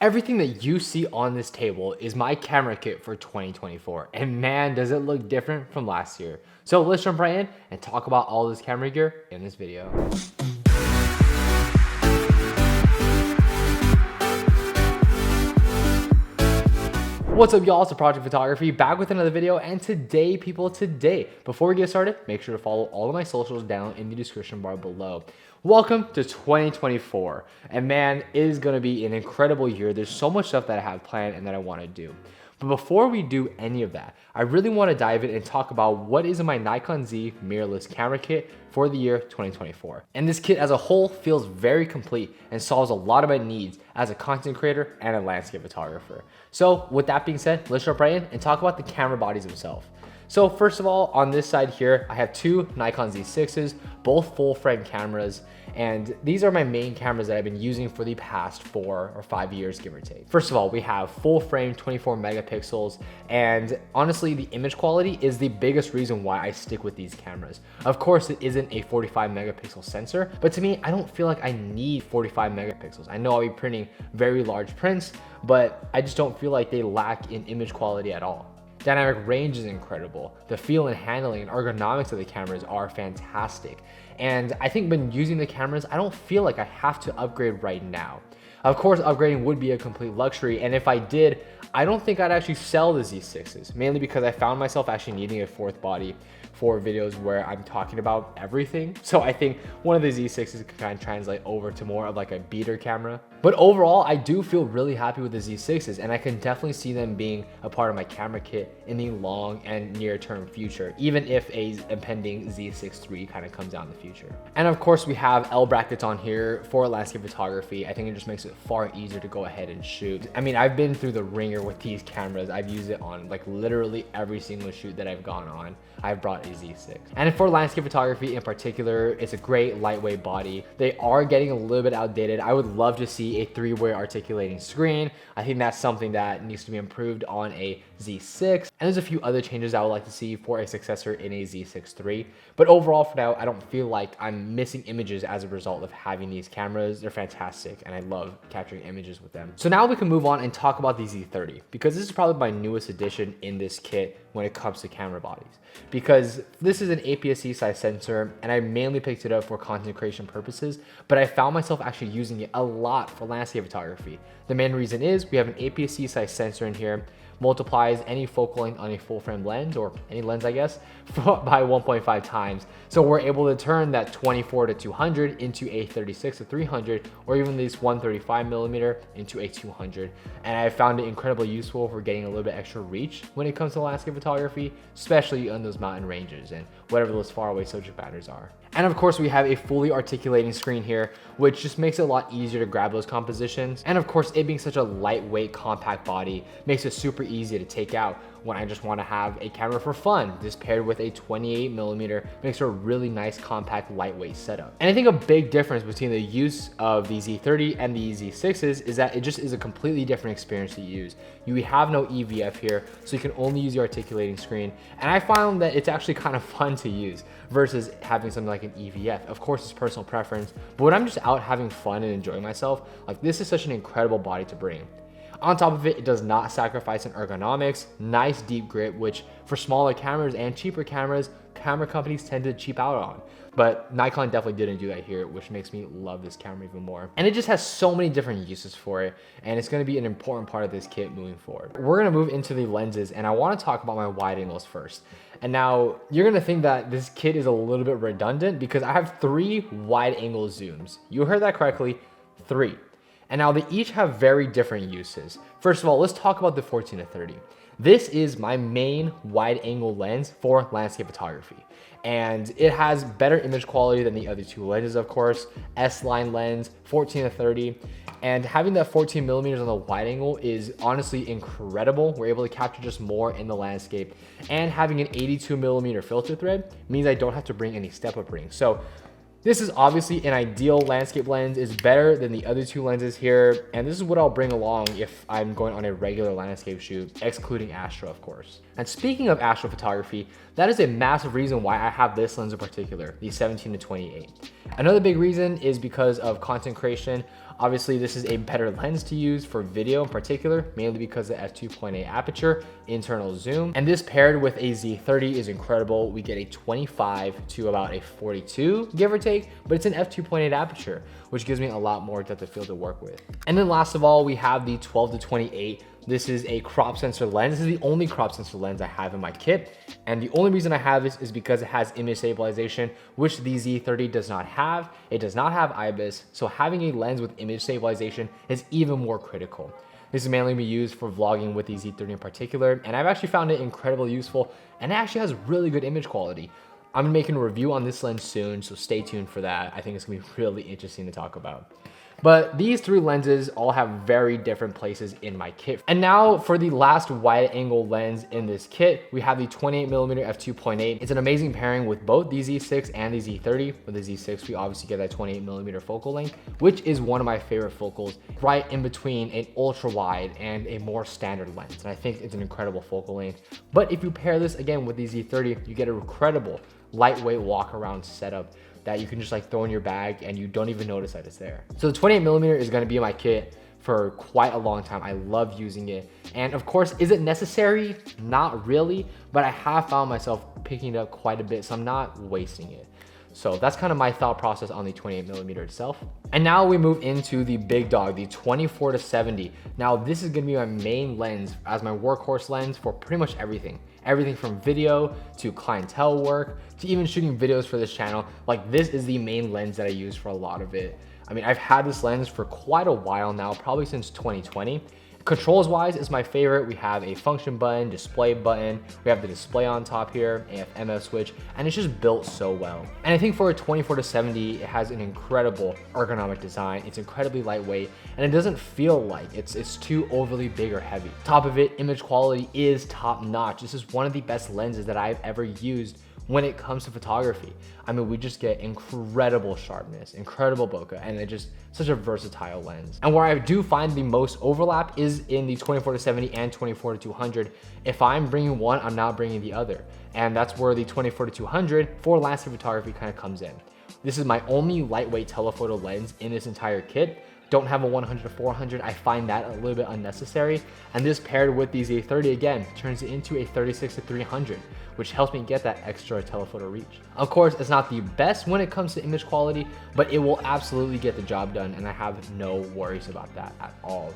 Everything that you see on this table is my camera kit for 2024, and man, does it look different from last year. So let's jump right in and talk about all this camera gear in this video. What's up, y'all? It's Project Photography back with another video, and today, before we get started, make sure to follow all of my socials down in the description bar below. Welcome to 2024, and man, it is going to be an incredible year. There's so much stuff that I have planned and that I want to do. But before we do any of that, I really want to dive in and talk about what is in my Nikon Z mirrorless camera kit for the year 2024. And this kit as a whole feels very complete and solves a lot of my needs as a content creator and a landscape photographer. So with that being said, let's jump right in and talk about the camera bodies themselves. So first of all, on this side here, I have two Nikon Z6s, both full frame cameras. And these are my main cameras that I've been using for the past 4 or 5 years, give or take. First of all, we have full frame 24 megapixels. And honestly, the image quality is the biggest reason why I stick with these cameras. Of course, it isn't a 45 megapixel sensor, but to me, I don't feel like I need 45 megapixels. I know I'll be printing very large prints, but I just don't feel like they lack in image quality at all. Dynamic range is incredible. The feel and handling and ergonomics of the cameras are fantastic. And I think when using the cameras, I don't feel like I have to upgrade right now. Of course, upgrading would be a complete luxury, and if I did, I don't think I'd actually sell the Z6s, mainly because I found myself actually needing a fourth body for videos where I'm talking about everything. So I think one of the Z6s can kind of translate over to more of like a beater camera. But overall, I do feel really happy with the Z6s, and I can definitely see them being a part of my camera kit in the long and near term future, even if a impending Z6 III kind of comes out in the future. And of course, we have L brackets on here for landscape photography. I think it just makes it far easier to go ahead and shoot. I mean, I've been through the ringer with these cameras. I've used it on like literally every single shoot that I've gone on. I've brought a Z6. And for landscape photography in particular, it's a great lightweight body. They are getting a little bit outdated. I would love to see a 3-way articulating screen. I think that's something that needs to be improved on a Z6. And there's a few other changes I would like to see for a successor in a Z6 III. But overall for now, I don't feel like I'm missing images as a result of having these cameras. They're fantastic and I love capturing images with them. So now we can move on and talk about the Z30, because this is probably my newest addition in this kit when it comes to camera bodies. Because this is an APS-C size sensor and I mainly picked it up for content creation purposes, but I found myself actually using it a lot for landscape photography. The main reason is we have an APS-C size sensor in here, multiplies any focal length on a full frame lens, or any lens I guess, by 1.5 times. So we're able to turn that 24 to 200 into a 36 to 300, or even this 135 millimeter into a 200. And I found it incredibly useful for getting a little bit extra reach when it comes to landscape photography, especially on those mountain ranges and whatever those faraway subject matters are. And of course, we have a fully articulating screen here, which just makes it a lot easier to grab those compositions. And of course, it being such a lightweight, compact body makes it super easy to take out when I just want to have a camera for fun. This paired with a 28 millimeter makes for a really nice, compact, lightweight setup. And I think a big difference between the use of the Z30 and the Z6s is that it just is a completely different experience to use. You have no EVF here, so you can only use your articulating screen. And I found that it's actually kind of fun to use versus having something like an EVF. Of course, it's personal preference, but when I'm just out having fun and enjoying myself, like this is such an incredible body to bring. On top of it, it does not sacrifice in ergonomics, nice deep grip, which for smaller cameras and cheaper cameras, camera companies tend to cheap out on. But Nikon definitely didn't do that here, which makes me love this camera even more. And it just has so many different uses for it, and it's gonna be an important part of this kit moving forward. We're gonna move into the lenses, and I wanna talk about my wide angles first. And now, you're gonna think that this kit is a little bit redundant because I have 3 wide angle zooms. You heard that correctly, 3. And now they each have very different uses. First of all, let's talk about the 14 to 30. This is my main wide angle lens for landscape photography. And it has better image quality than the other 2 lenses, of course. S-line lens, 14 to 30. And having that 14 millimeters on the wide angle is honestly incredible. We're able to capture just more in the landscape. And having an 82 millimeter filter thread means I don't have to bring any step-up rings. So this is obviously an ideal landscape lens. It's better than the other 2 lenses here, and this is what I'll bring along if I'm going on a regular landscape shoot, excluding astro, of course. And speaking of astro photography, that is a massive reason why I have this lens in particular, the 17 to 28. Another big reason is because of content creation. Obviously, this is a better lens to use for video in particular, mainly because of f2.8 aperture, internal zoom. And this paired with a Z30 is incredible. We get a 25 to about a 42, give or take, but it's an f2.8 aperture, which gives me a lot more depth of field to work with. And then last of all, we have the 12 to 28. This is a crop sensor lens. This is the only crop sensor lens I have in my kit. And the only reason I have this is because it has image stabilization, which the Z30 does not have. It does not have IBIS, so having a lens with image stabilization is even more critical. This is mainly be used for vlogging with the Z30 in particular, and I've actually found it incredibly useful, and it actually has really good image quality. I'm making a review on this lens soon, so stay tuned for that. I think it's gonna be really interesting to talk about. But these three lenses all have very different places in my kit. And now for the last wide angle lens in this kit, we have the 28mm f2.8. It's an amazing pairing with both the Z6 and the Z30. With the Z6, we obviously get that 28mm focal length, which is one of my favorite focals, right in between an ultra wide and a more standard lens. And I think it's an incredible focal length. But if you pair this again with the Z30, you get an incredible lightweight walk around setup that you can just like throw in your bag and you don't even notice that it's there. So the 28mm is gonna be in my kit for quite a long time. I love using it. And of course, is it necessary? Not really, but I have found myself picking it up quite a bit, so I'm not wasting it. So that's kind of my thought process on the 28mm itself. And now we move into the big dog, the 24 to 70. Now this is gonna be my main lens as my workhorse lens for pretty much everything. Everything from video to clientele work to even shooting videos for this channel. Like this is the main lens that I use for a lot of it. I mean, I've had this lens for quite a while now, probably since 2020. Controls wise is my favorite. We have a function button, display button. We have the display on top here, AF/MF switch, and it's just built so well. And I think for a 24 to 70, it has an incredible ergonomic design. It's incredibly lightweight, and it doesn't feel like it's too overly big or heavy. Top of it, image quality is top notch. This is one of the best lenses that I've ever used when it comes to photography. I mean, we just get incredible sharpness, incredible bokeh, and it's just such a versatile lens. And where I do find the most overlap is in the 24 to 70 and 24 to 200. If I'm bringing one, I'm not bringing the other. And that's where the 24 to 200 for landscape photography kind of comes in. This is my only lightweight telephoto lens in this entire kit. Don't have a 100 to 400. I find that a little bit unnecessary. And this paired with the Z30 again turns it into a 36 to 300, which helps me get that extra telephoto reach. Of course, it's not the best when it comes to image quality, but it will absolutely get the job done, and I have no worries about that at all.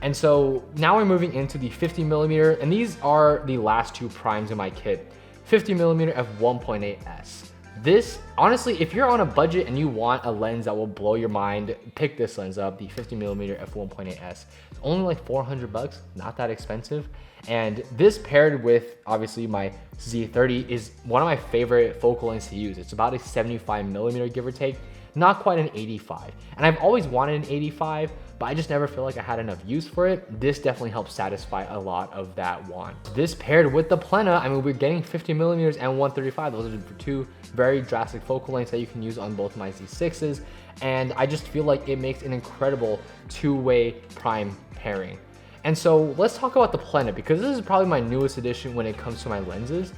And so now we're moving into the 50mm, and these are the last two primes in my kit. 50mm f1.8s. This, honestly, if you're on a budget and you want a lens that will blow your mind, pick this lens up, the 50mm f1.8s. It's only like 400 bucks, not that expensive. And this paired with, obviously, my Z30 is one of my favorite focal lengths to use. It's about a 75mm, give or take, not quite an 85. And I've always wanted an 85, but I just never feel like I had enough use for it. This definitely helps satisfy a lot of that want. This paired with the Plena, I mean, we're getting 50mm and 135. Those are two very drastic focal lengths that you can use on both my Z6s. And I just feel like it makes an incredible two-way prime pairing. And so let's talk about the Plena, because this is probably my newest addition when it comes to my lenses.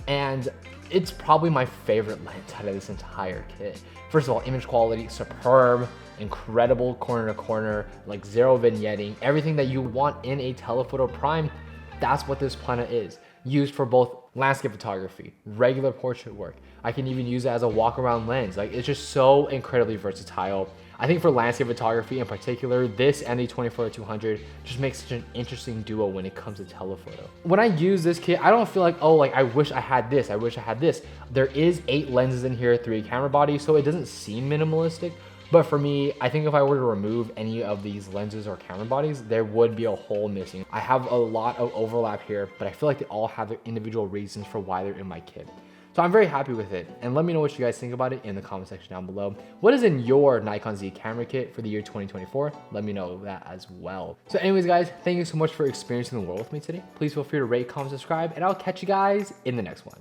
And it's probably my favorite lens out of this entire kit. First of all, image quality, superb, incredible corner to corner, like zero vignetting, everything that you want in a telephoto prime. That's what this Plena is. Used for both landscape photography, regular portrait work. I can even use it as a walk around lens. Like, it's just so incredibly versatile. I think for landscape photography in particular, this and the 24-200 just makes such an interesting duo when it comes to telephoto. When I use this kit, I don't feel like, oh, like I wish I had this, I wish I had this. There is 8 lenses in here, 3 camera bodies, so it doesn't seem minimalistic. But for me, I think if I were to remove any of these lenses or camera bodies, there would be a hole missing. I have a lot of overlap here, but I feel like they all have their individual reasons for why they're in my kit. So I'm very happy with it, and let me know what you guys think about it in the comment section down below. What is in your Nikon Z camera kit for the year 2024? Let me know that as well. So anyways, guys, thank you so much for experiencing the world with me today. Please feel free to rate, comment, subscribe, and I'll catch you guys in the next one.